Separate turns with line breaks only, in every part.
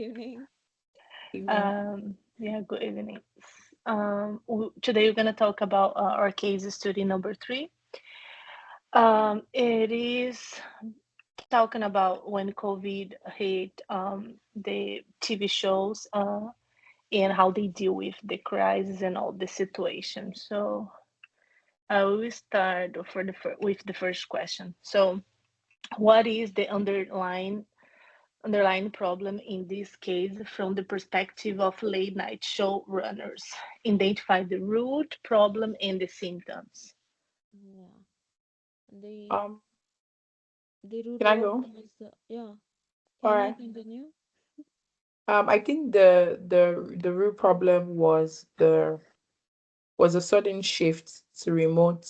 Evening.
Evening.
Yeah, good evening. Today we're going to talk about our case study number three. It is talking about when COVID hit the TV shows and how they deal with the crisis and all the situations. So we will start with the first question. So, what is the underlying problem in this case from the perspective of late night show runners? Identify the root problem and the symptoms.
Yeah. The
Um,
the root
can I go?
problem is yeah.
All
Can I
right.
continue?
I think the real problem was a sudden shift to remote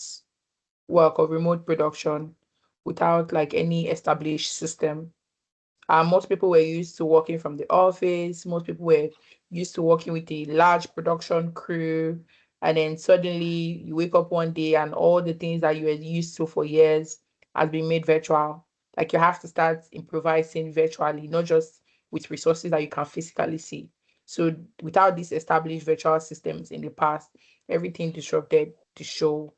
work or remote production without like any established system. Most people were used to working from the office. Most people were used to working with a large production crew. And then suddenly you wake up one day and all the things that you were used to for years has been made virtual. Like you have to start improvising virtually, not just with resources that you can physically see. So without these established virtual systems in the past, everything disrupted the show.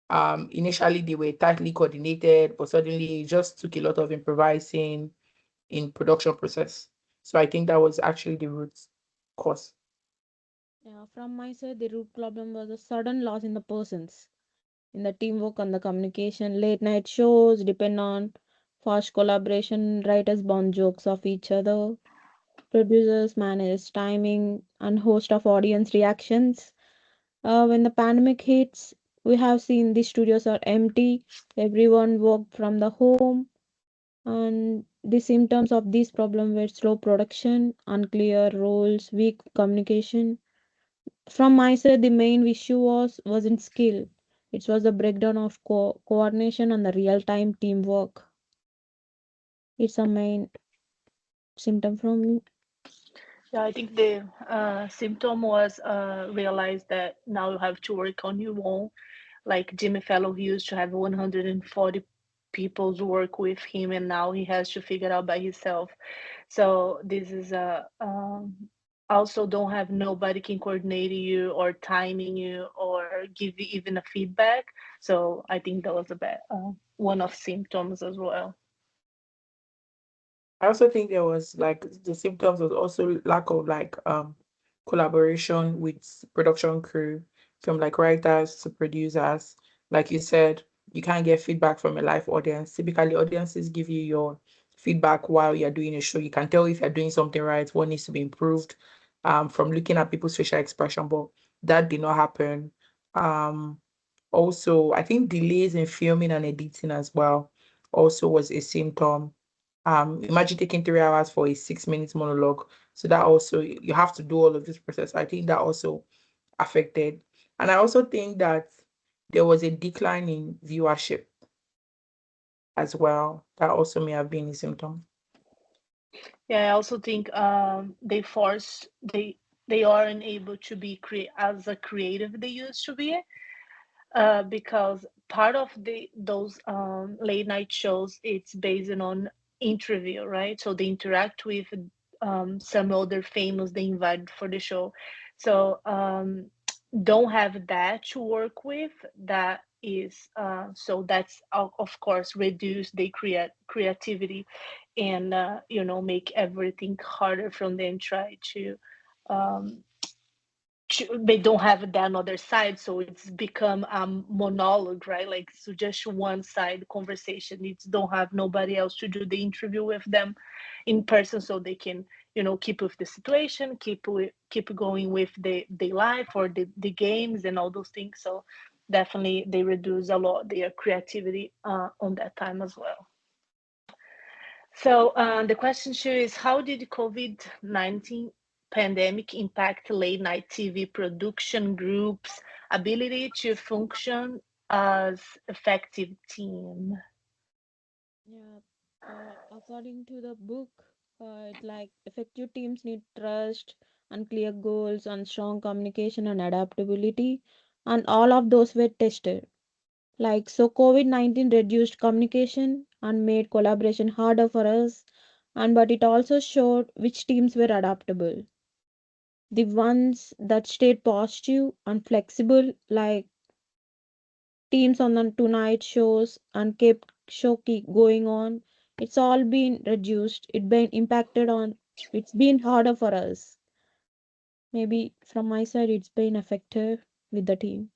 Initially they were tightly coordinated, but suddenly it just took a lot of improvising in production process. So I think that was actually the root cause.
Yeah, from my side, the root problem was a sudden loss in the persons, in the teamwork and the communication. Late night shows depend on fast collaboration, writers bound jokes of each other, producers manage timing and host of audience reactions. When the pandemic hits, we have seen the studios are empty, everyone worked from the home, and the symptoms of this problem were slow production, unclear roles, weak communication. From my side, the main issue wasn't skill. It was the breakdown of coordination and the real-time teamwork. It's a main symptom from me.
Yeah, I think the symptom was realize that now you have to work on your own. Like Jimmy Fallon, he used to have 140 people to work with him, and now he has to figure out by himself. So this is a also don't have nobody can coordinate you or timing you or give you even a feedback. So I think that was a bad one of symptoms as well.
I also think there was like the symptoms was also lack of collaboration with production crew from like writers to producers. Like you said, you can't get feedback from a live audience. Typically, audiences give you your feedback while you're doing a show. You can tell if you're doing something right, what needs to be improved, from looking at people's facial expression. But that did not happen. Um, Also, I think delays in filming and editing as well also was a symptom. Imagine taking 3 hours for a 6 minute monologue. So that also you have to do all of this process. I think that also affected. And I also think that there was a decline in viewership as well. That also may have been a symptom.
Yeah, I also think they aren't able to be as a creative they used to be, because part of the those late night shows it's based on interview, right? So they interact with some other famous they invited for the show. So don't have that to work with. That is so that's of course reduce the creativity and make everything harder from them try um, they don't have that other side, so it's become a monologue, right? Like so just one side conversation. It's don't have nobody else to do the interview with them in person, so they can keep with the situation, keep going with the life or the games and all those things. So definitely they reduce a lot their creativity on that time as well. So the question here is, how did COVID-19 pandemic impact late night TV production groups' ability to function as effective team?
Yeah, according to the book, it like effective teams need trust and clear goals and strong communication and adaptability, and all of those were tested. Like so, COVID-19 reduced communication and made collaboration harder for us, but it also showed which teams were adaptable. The ones that stayed positive and flexible, like teams on the tonight shows and kept show keep going on, it's all been reduced. It been impacted on. It's been harder for us. Maybe from my side, it's been affected with the team.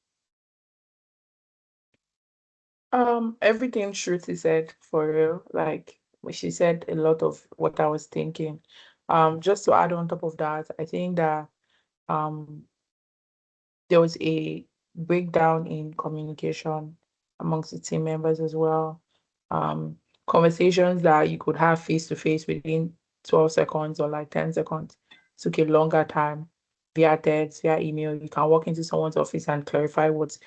Everything Shruti said for real, like she said a lot of what I was thinking. Just to add on top of that, I think that um there was a breakdown in communication amongst the team members as well. Um, Conversations that you could have face to face within 12 seconds or like 10 seconds took a longer time via text, via email. You can walk into someone's office and clarify what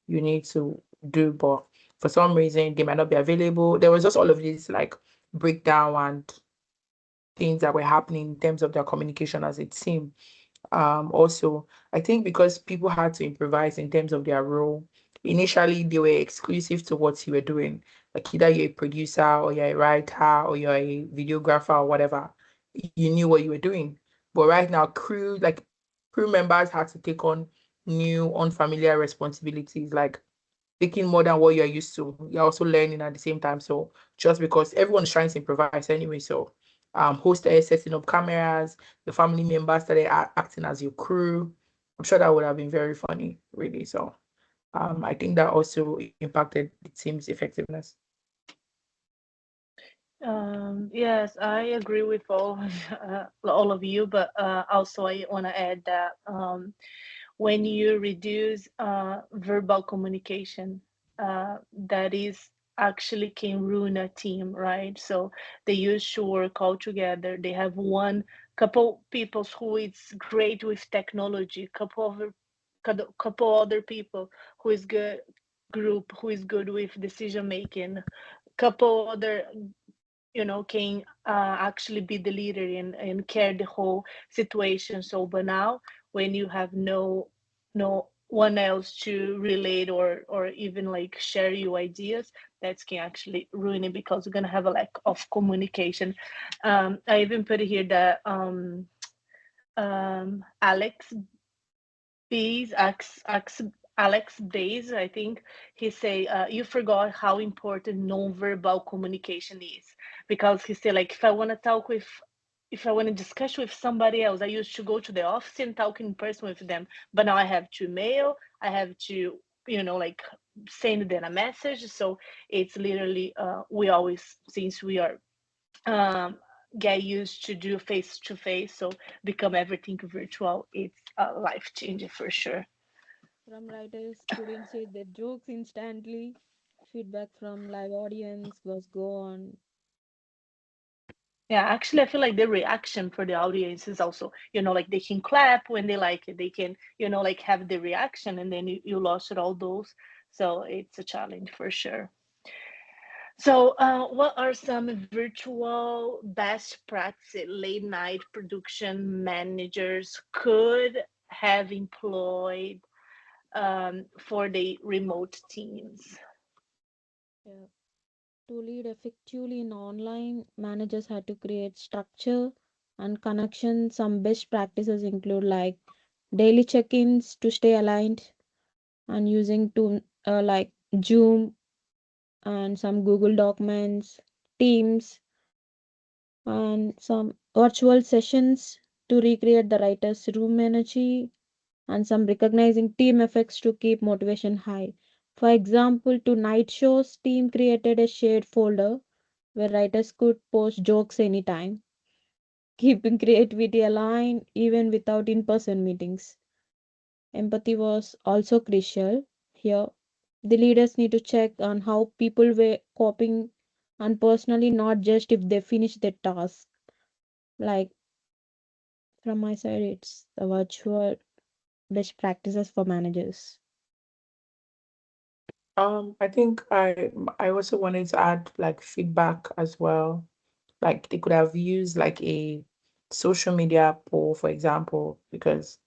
you need to do, but for some reason they might not be available. There was just all of this like breakdown and things that were happening in terms of their communication as a team. Also, I think because people had to improvise in terms of their role, initially they were exclusive to what you were doing. Like either you're a producer or you're a writer or you're a videographer or whatever, you knew what you were doing. But right now, crew members had to take on new, unfamiliar responsibilities, like taking more than what you're used to. You're also learning at the same time. So just because everyone's trying to improvise anyway, so hostess setting up cameras, the family members that are acting as your crew. I'm sure that would have been very funny, really. So I think that also impacted the team's effectiveness.
Yes, I agree with all of you, but also I want to add that when you reduce verbal communication, that is actually can ruin a team, right? So they used to work all together. They have one couple people who is great with technology, couple other people who is good group who is good with decision making, couple other can actually be the leader and carry the whole situation. So, but now when you have no one else to relate or even like share your ideas, that can actually ruin it because you're gonna have a lack of communication. I even put here that Alex B's Alex Bays, I think he say, you forgot how important non-verbal communication is, because he said like if I want to discuss with somebody else, I used to go to the office and talk in person with them, but now I have to mail, I have to like send them a message. So it's literally we always, since we are um, get used to do face to face, so become everything virtual. It's life changing for sure.
From writers couldn't share their jokes instantly. Feedback from live audience was gone.
Yeah, actually, I feel like the reaction for the audience is also, like they can clap when they like it. They can, like have the reaction, and then you lost it all those. So it's a challenge for sure. So, what are some virtual best practices late night production managers could have employed for the remote teams?
Yeah. To lead effectively in online, managers had to create structure and connection. Some best practices include like daily check-ins to stay aligned and using to like Zoom and some Google Documents, Teams, and some virtual sessions to recreate the writer's room energy, and some recognizing team effects to keep motivation high. For example, to night shows, team created a shared folder where writers could post jokes anytime, keeping creativity aligned even without in person meetings. Empathy was also crucial here. The leaders need to check on how people were coping and personally, not just if they finish their task. Like from my side, it's the virtual best practices for managers.
I think I also wanted to add like feedback as well. Like they could have used like a social media poll, for example, because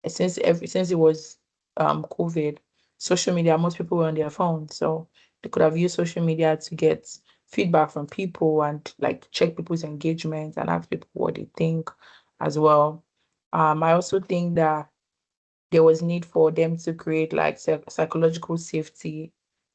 since it was COVID, social media, most people were on their phones, so they could have used social media to get feedback from people and like check people's engagement and ask people what they think as well. I also think that there was need for them to create like psychological safety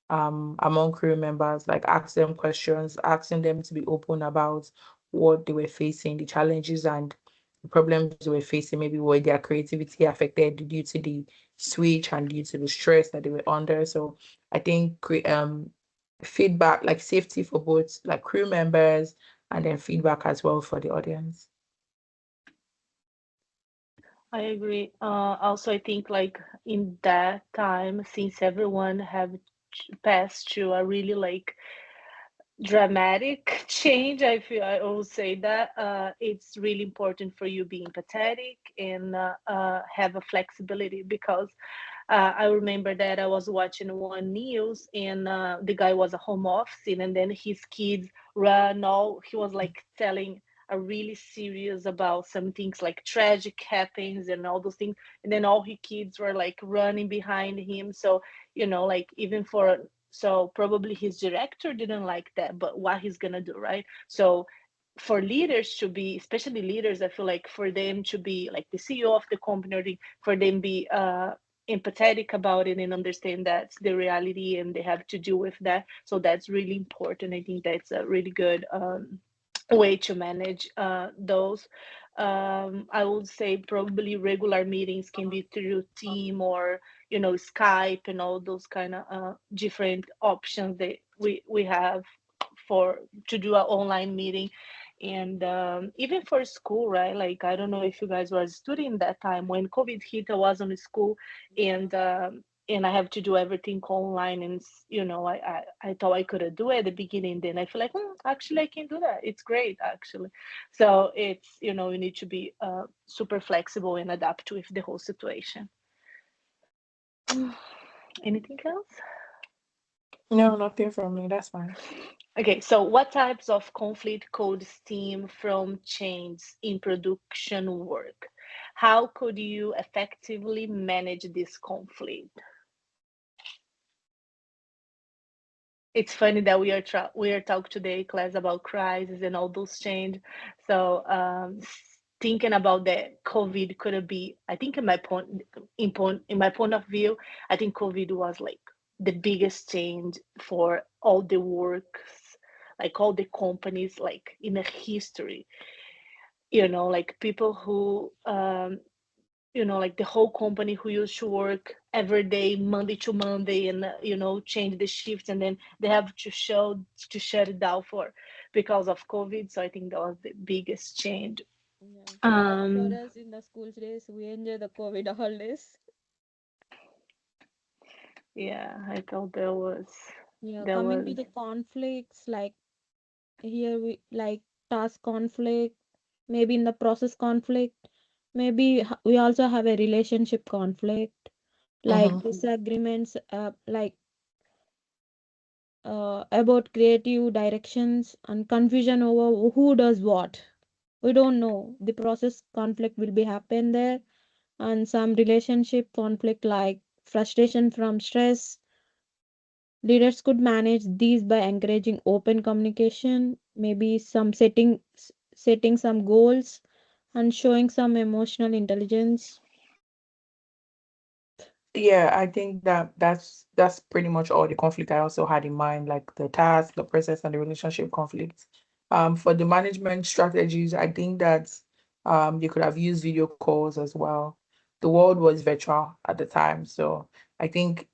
among crew members, like ask them questions, asking them to be open about what they were facing, the challenges and the problems they were facing, maybe were their creativity affected due to the switch and due to the stress that they were under. So I think feedback, like safety for both like crew members and then feedback as well for the audience.
I agree. Also, I think like in that time, since everyone have passed through a really like dramatic change, I feel I will say that it's really important for you being empathetic and have a flexibility because I remember that I was watching one news and the guy was a home office and then his kids ran all. He was like telling a really serious about some things like tragic happens and all those things, and then all his kids were like running behind him. So like even for so probably his director didn't like that, but what he's gonna do, right? So for leaders to be, especially leaders, I feel like for them to be like the CEO of the company, for them be empathetic about it and understand that's the reality and they have to deal with that. So that's really important. I think that's a really good way to manage those. I would say probably regular meetings can be through Team or Skype and all those kind of different options that we have for to do an online meeting. And even for school, right? Like I don't know if you guys were studying that time when COVID hit. I was on school, and and I have to do everything online. And I thought I couldn't do it at the beginning. Then I feel like actually I can do that. It's great actually. So it's you need to be super flexible and adapt with the whole situation. Anything else?
No, nothing from me. That's fine.
Okay, so what types of conflict could stem from change in production work? How could you effectively manage this conflict? It's funny that we are talking today, class, about crisis and all those change. So thinking about that, COVID could be. I think in my point of view, I think COVID was like the biggest change for all the works, like all the companies, like in the history. Like people who like the whole company who used to work every day, Monday to Monday, and change the shifts, and then they have to shut it down because of COVID. So I think that was the biggest change.
Yeah. For
Um,
us in the school days, we enjoy the COVID holidays.
yeah, I thought there was
Yeah,
there
coming
was
to the conflicts, like here we like task conflict, maybe in the process conflict, maybe we also have a relationship conflict, like
Mm-hmm.
disagreements, like about creative directions and confusion over who does what. We don't know. The process conflict will be happen there, and some relationship conflict like frustration from stress. Leaders could manage these by encouraging open communication, maybe setting some goals and showing some emotional intelligence.
Yeah, I think that's pretty much all the conflict I also had in mind, like the task, the process, and the relationship conflict. For the management strategies, I think that you could have used video calls as well. The world was virtual at the time, so I think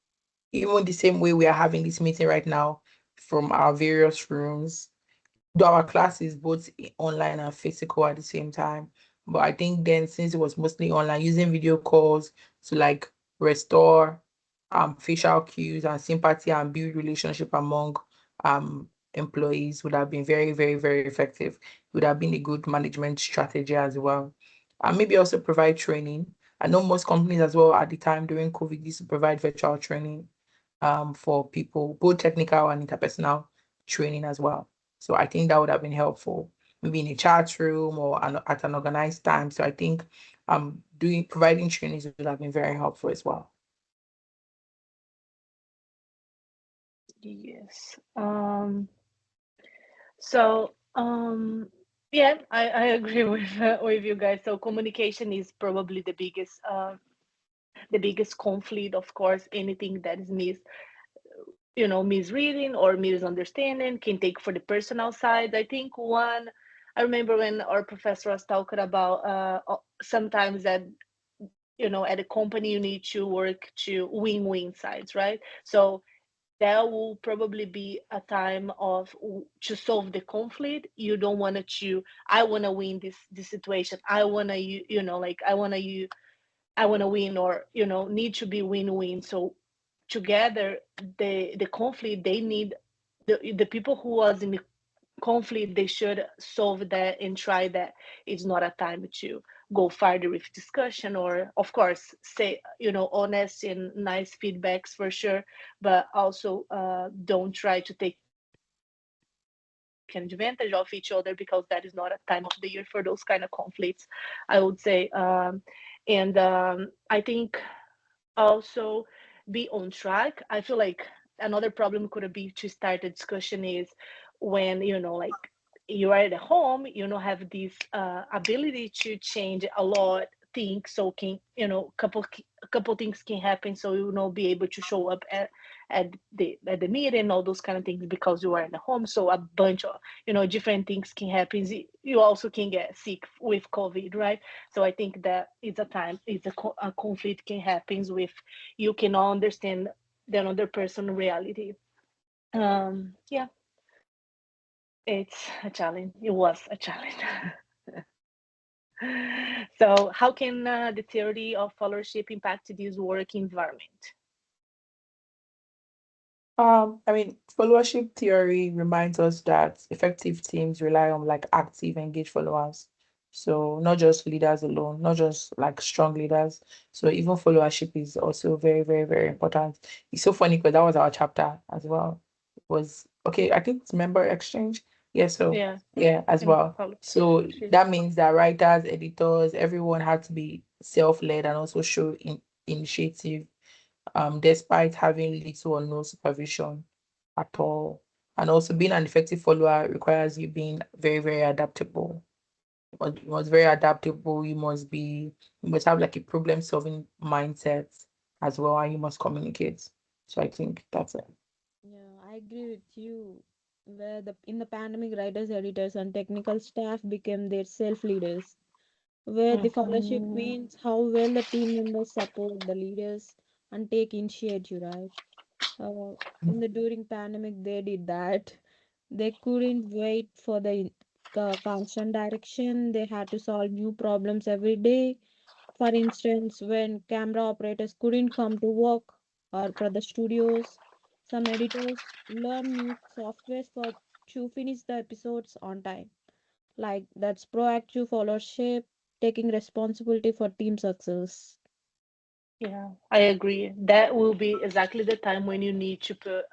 even the same way we are having this meeting right now from our various rooms, though our class is both online and physical at the same time. But I think then since it was mostly online, using video calls to like restore facial cues and sympathy and build relationship among employees would have been very, very, very effective. Would have been a good management strategy as well. And maybe also provide training. I know most companies as well at the time during COVID used to provide virtual training for people, both technical and interpersonal training as well. So I think that would have been helpful, maybe in a chat room or at an organized time. So I think doing providing trainings would have been very helpful as well.
yes. So, yeah, I agree with you guys. So communication is probably the biggest conflict. Of course, anything that is misreading or misunderstanding can take for the personal side. I think I remember when our professor was talking about sometimes that at a company you need to work to win-win sides, right? So there will probably be a time of to solve the conflict. You don't want to I want to win this situation. I want to like I want to win, or need to be win-win. So together, the conflict, they need the people who was in the conflict, they should solve that and try that. It's not a time to go further with discussion, or of course say honest and nice feedbacks for sure, but also don't try to take advantage of each other, because that is not a time of the year for those kind of conflicts, I would say. And I think also be on track. I feel like another problem could be to start a discussion is when like you are at home, you don't have this ability to change a lot things. So can a couple things can happen. So you will not be able to show up at the meeting, all those kind of things, because you are at home. So a bunch of different things can happen. You also can get sick with COVID, right? So I think that it's a time, a conflict can happen with you cannot understand the another person reality. Yeah, it's a challenge. It was a challenge. So how can the theory of followership impact this work environment?
I mean, followership theory reminds us that effective teams rely on like active, engaged followers. So not just leaders alone, not just like strong leaders. So even followership is also very, very, very important. It's so funny because that was our chapter as well. It was okay, I think it's member exchange. Yeah, so
Yeah,
yeah, as
and
well.
follow.
So that means that writers, editors, everyone had to be self-led and also show initiative despite having little or no supervision at all. And also being an effective follower requires you being very, very adaptable. You must very adaptable. You must have like a problem solving mindset as well, and you must communicate. So I think that's it.
Yeah, I agree with you. Where the in the pandemic, writers, editors, and technical staff became their self leaders. Where the followership
Mhm.
means how well the team members support the leaders and take initiative, right? In the during pandemic, they did that. They couldn't wait for the constant direction. They had to solve new problems every day. For instance, when camera operators couldn't come to work or for the studios, some editors learn new softwares for to finish the episodes on time. Like that's proactive followership, taking responsibility for team success.
Yeah, I agree. That will be exactly the time when you need to put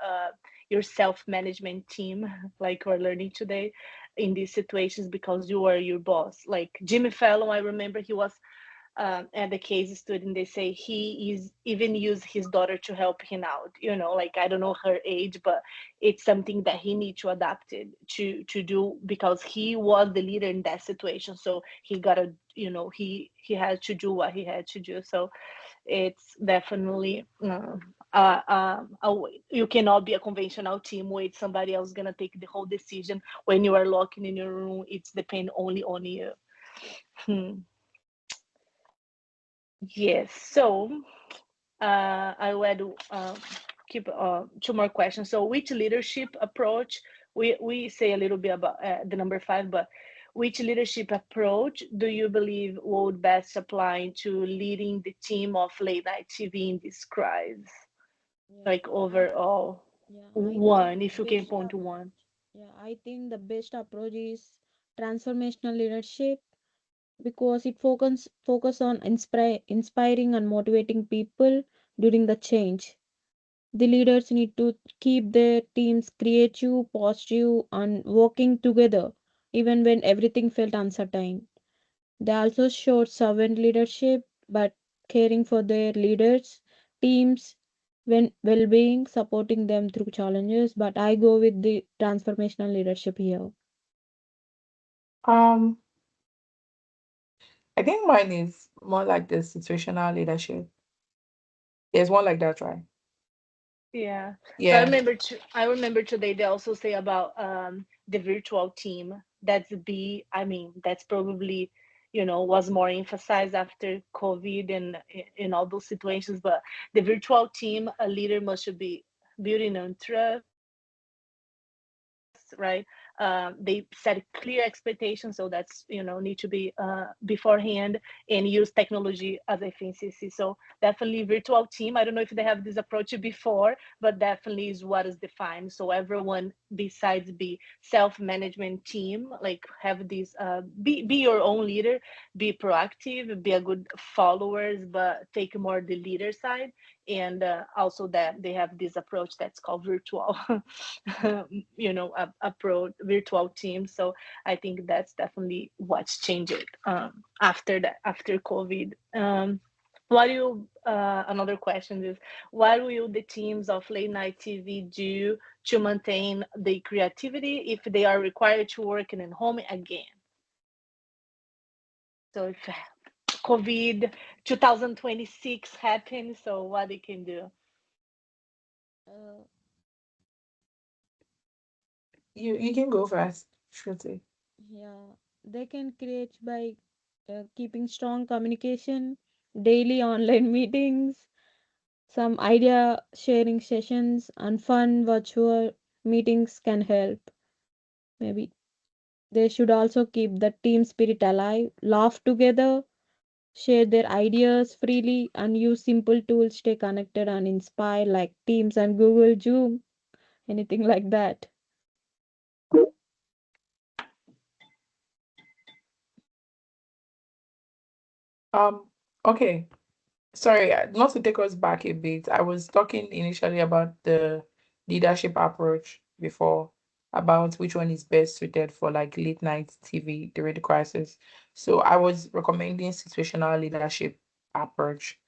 your self-management team, like we're learning today, in these situations, because you are your boss. Like Jimmy Fallon, I remember he was at the case student. They say he is even used his daughter to help him out. Like I don't know her age, but it's something that he need to adapt it to do, because he was the leader in that situation. So he gotta, he had to do what he had to do. So it's definitely you cannot be a conventional team with somebody else gonna take the whole decision when you are locked in your room. It's depend only on you. Hmm. Yes. So I will keep two more questions. So which leadership approach, we say a little bit about the number 5, but which leadership approach do you believe would best apply to leading the team of late night TV in this crisis?
Yeah,
Like overall,
I think
one,
the
if you can
best
point to one.
I think the best approach is transformational leadership because it focus on inspiring and motivating people during the change. The leaders need to keep their teams creative, positive, and working together even when everything felt uncertain. They also showed servant leadership, but caring for their leaders, teams. well-being, supporting them through challenges. But I go with the transformational leadership here.
Um, I think mine is more like the situational leadership. There's one like that, right?
Yeah. So
Yeah.
I remember today they also say about the virtual team. I mean, that's probably, was more emphasized after COVID and in all those situations. But the virtual team, a leader must be building on trust, right? They set clear expectations, so that's, need to be beforehand, and use technology as efficiency. So definitely virtual team. I don't know if they have this approach before, but definitely is what is defined. So everyone, besides be self-management team, like have this, be your own leader, be proactive, be a good followers, but take more the leader side. And also that they have this approach that's called virtual approach, virtual team. So I think that's definitely what's changed after COVID. What do you Another question is, what will the teams of late night TV do to maintain the creativity if they are required to work in a home again? So if COVID 2026 happens, so what they can do?
Uh,
You can go first, Shruti.
yeah, they can create by keeping strong communication, daily online meetings, some idea sharing sessions, and fun virtual meetings can help. Maybe they should also keep the team spirit alive, laugh together, share their ideas freely, and use simple tools, stay connected and inspire like Teams and Google Zoom, anything like that.
Um, okay. Sorry, not to take us back a bit. I was talking initially about the leadership approach before, about which one is best suited for like late night TV during the crisis. So I was recommending situational leadership approach.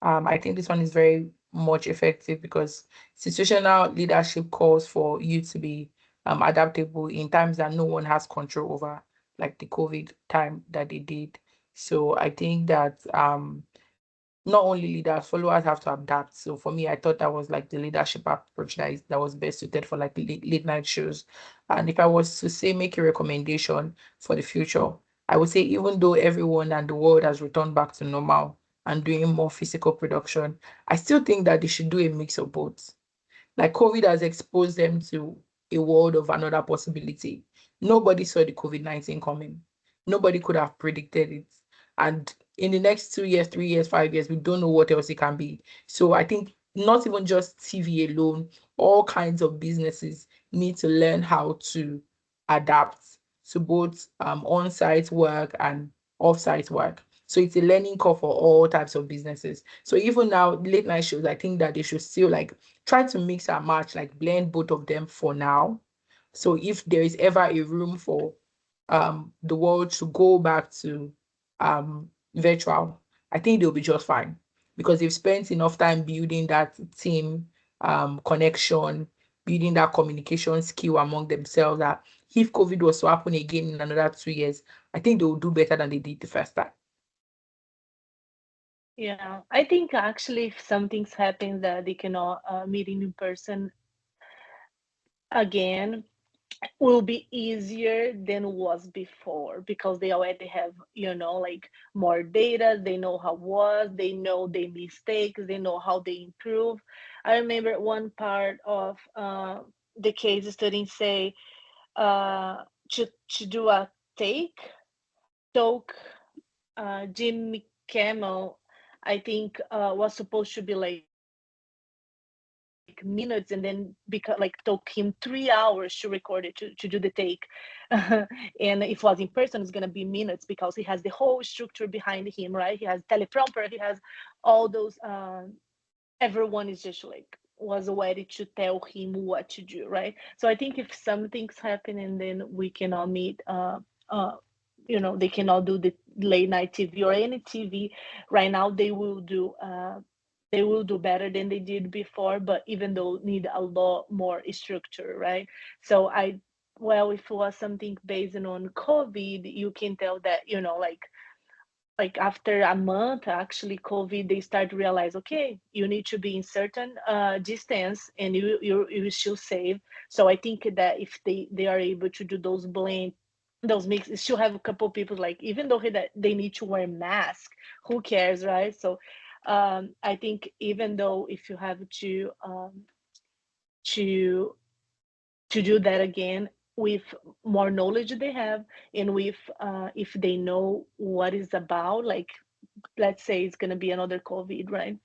I think this one is very much effective because situational leadership calls for you to be adaptable in times that no one has control over, like the COVID time that they did. So I think that not only leaders, followers have to adapt. So for me, I thought that was like the leadership approach that was best suited for like late night shows. And if I was to say make a recommendation for the future, I would say even though everyone and the world has returned back to normal and doing more physical production, I still think that they should do a mix of both. Like COVID has exposed them to a world of another possibility. Nobody saw the COVID-19 coming. Nobody could have predicted it. And in the next 2 years, 3 years, 5 years, we don't know what else it can be. So I think not even just TV alone, all kinds of businesses need to learn how to adapt to both on-site work and off-site work. So it's a learning curve for all types of businesses. So even now, late night shows, I think that they should still like try to mix and match, like blend both of them for now. So if there is ever a room for the world to go back to virtual, I think they'll be just fine because they've spent enough time building that team connection, building that communication skill among themselves that if COVID was to happen again in another 2 years, I think they will do better than they did the first time.
Yeah, I think actually if something's happened that they cannot meet in person again, will be easier than was before because they already have, like more data. They know how it was, they know their mistakes, they know how they improve. I remember one part of the case study say uh, to do a take talk. Jimmy Kimmel, I think, was supposed to be like minutes, and then because like took him 3 hours to record it to do the take. And if was in person, it's gonna be minutes because he has the whole structure behind him, right? He has teleprompter, he has all those. Everyone is just like was ready to tell him what to do, right? So I think if something's happening, then we cannot meet. Uh, they cannot do the late night TV or any TV right now. They will do. they will do better than they did before, but even though need a lot more structure, right? So well, if it was something based on COVID, you can tell that, like after a month, actually COVID, they start to realize, okay, you need to be in certain distance, and you still save. So I think that if they are able to do those blend, those mix, still have a couple people, like, even though that they need to wear mask, who cares, right? So I think even though if you have to to do that again with more knowledge they have, and with if they know what is about, like, let's say it's going to be another COVID, right?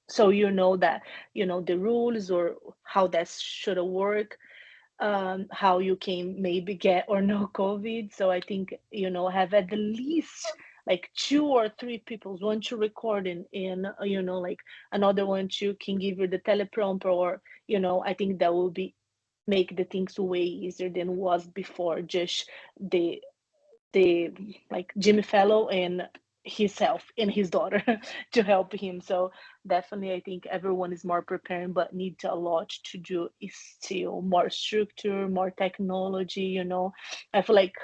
So that the rules, or how that should work, how you can maybe get or no COVID. So I think, have at the least like 2 or 3 people, one to record in like another one to can give you the teleprompter, or I think that will be make the things way easier than was before, just the the like Jimmy Fellow and himself and his daughter to help him. So definitely, I think everyone is more preparing, but need a lot to do. Is still more structure, more technology. I feel like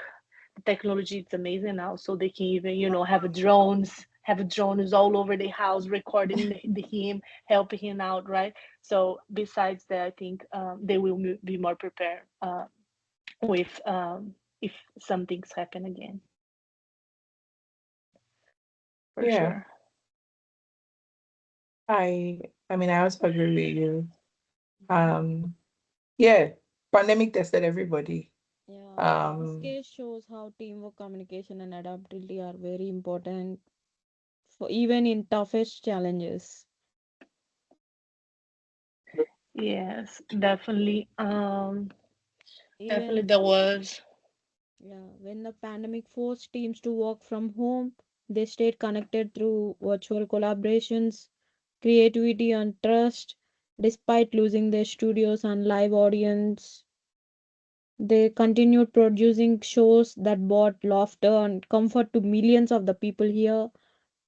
the technology is amazing now, so they can even have drones all over the house recording him, helping him out, right? So besides that, I think they will be more prepared with if some things happen again, for
Yeah,
sure.
I mean, I also agree with you. Um, yeah, pandemic tested everybody.
Yeah, this
Um,
case shows how teamwork, communication, and adaptability are very important for even in toughest challenges.
Yes, definitely. Definitely
Even
there was.
yeah, when the pandemic forced teams to work from home, they stayed connected through virtual collaborations, creativity, and trust. Despite losing their studios and live audience, they continued producing shows that brought laughter and comfort to millions of the people here.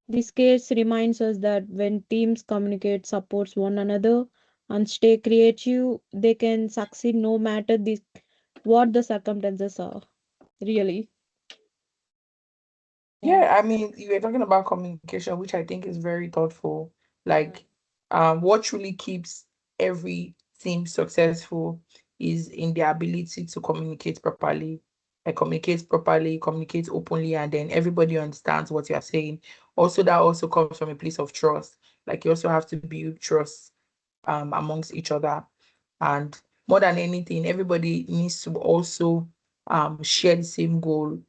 This case reminds us that when teams communicate, supports one another, and stay creative, they can succeed no matter what the circumstances are. Really. Yeah.
yeah, I mean, you were talking about communication, which I think is very thoughtful.
Yeah.
Like, what truly keeps every team successful is in their ability to communicate properly. Like, communicate openly, and then everybody understands what you're saying. Also, that also comes from a place of trust. Like, you also have to build trust amongst each other. And more than anything, everybody needs to also share the same goal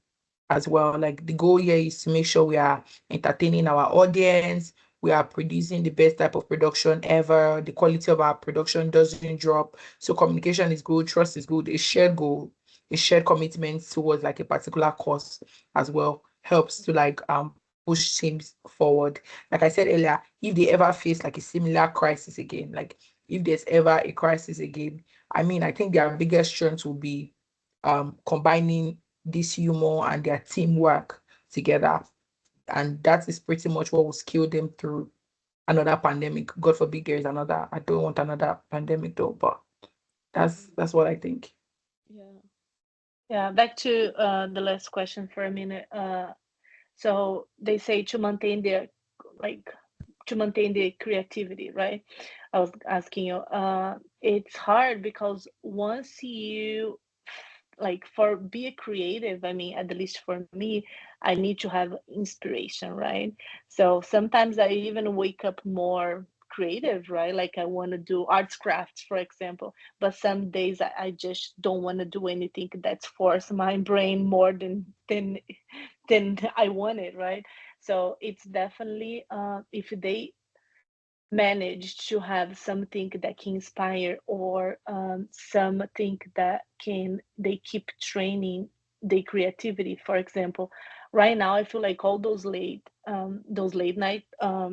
as well. Like, the goal here is to make sure we are entertaining our audience, we are producing the best type of production ever, the quality of our production doesn't drop. So communication is good, trust is good, a shared goal, a shared commitment towards like a particular cause as well helps to like push teams forward. Like I said earlier, if they ever face like a similar crisis again, like if there's ever a crisis again, I mean, I think their biggest strength will be combining this humor and their teamwork together. And that is pretty much what will skill them through another pandemic. God forbid there is another. I don't want another pandemic though, but that's what I think.
Yeah.
Yeah, back to the last question for a minute. So they say to maintain like to maintain the creativity, right? I was asking you. It's hard because once you like for be a creative, I mean, at least for me, I need to have inspiration, right? So sometimes I even wake up more creative, right? Like I want to do arts crafts, for example, but some days I just don't want to do anything that's force my brain more than I wanted, right? So it's definitely if they manage to have something that can inspire, or something that can they keep training the creativity. For example, right now I feel like all those late night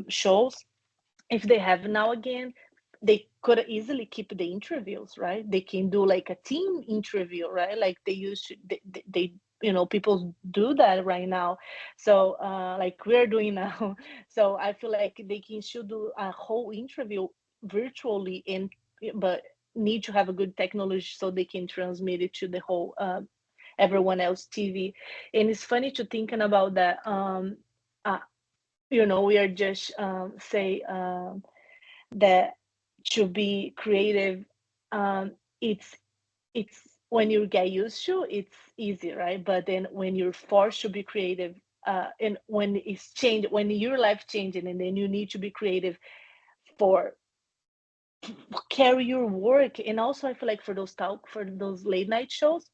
shows, if they have now again, they could easily keep the interviews, right? They can do like a team interview, right? Like they used to, they people do that right now. So like we're doing now. So I feel like they can still do a whole interview virtually, but need to have a good technology so they can transmit it to the whole everyone else TV. And it's funny to thinking about that. Uh, we are just say that to be creative, it's it's when you get used to, it's easy, right? But then when you're forced to be creative, and when it's changed, when your life changing, and then you need to be creative for carry your work. And also I feel like for those late night shows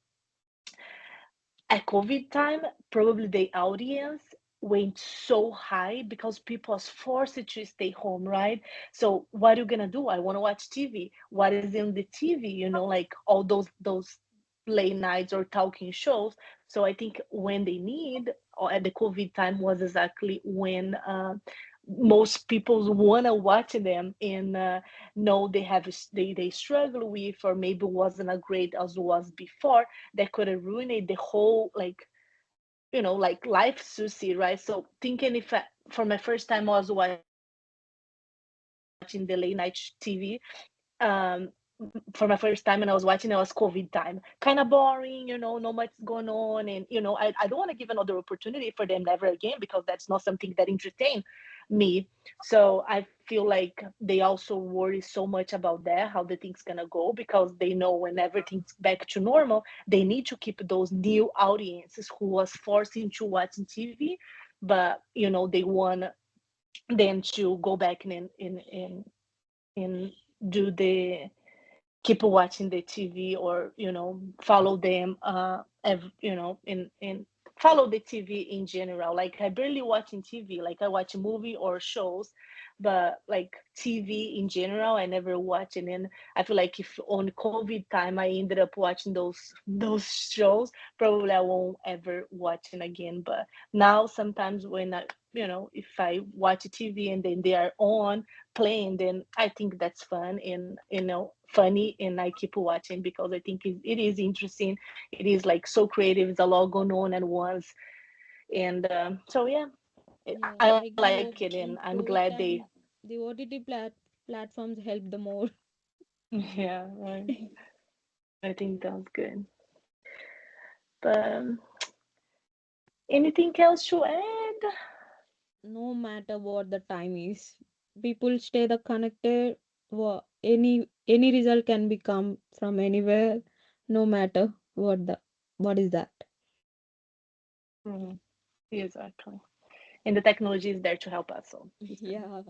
at COVID time, probably the audience went so high because people was forced to stay home, right? So what are you gonna do? I want to watch TV. What is in the TV? Like all those late nights or talking shows. So I think when they need, or at the COVID time, was exactly when most people want to watch them, and know they struggle with, or maybe wasn't as great as it was before, that could have ruined the whole, like, like life sushi, right? So thinking, if for my first time I was watching the late night TV, um for my first time, and I was watching, it was COVID time, kind of boring, not much going on. And I don't want to give another opportunity for them never again, because that's not something that entertain me. So I feel like they also worry so much about that, how the thing's gonna go, because they know when everything's back to normal, they need to keep those new audiences who was forced into watching TV, but they want them to go back and do the keep watching the TV, or follow them, in follow the TV in general. Like I barely watching TV. Like I watch movie or shows, but like TV in general, I never watch. And then I feel like if on COVID time I ended up watching those shows, probably I won't ever watch it again. But now sometimes when if I watch TV and then they are on playing, then I think that's fun, and funny, and I keep watching because I think it is interesting. It is like so creative. It's a lot going on at once, and so yeah,
Yeah,
I
like
like it, and I'm glad
COVID
they.
time, the platforms help the more.
Yeah, right. I think that's good. But anything else to add?
No matter what the time is, people stay the connected. Any result can be come from anywhere, no matter what is that.
Mm, exactly. And the technology is there to help us. So it's good.
Yeah.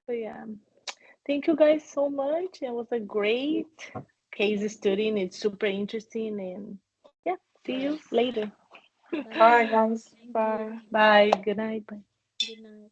So yeah. Thank you guys so much. It was a great case study, and it's super interesting. And yeah, see you
Yes.
later.
Bye
Bye,
bye.
guys.
Thank you.
Bye.
Bye. Good night. Bye.
Good night.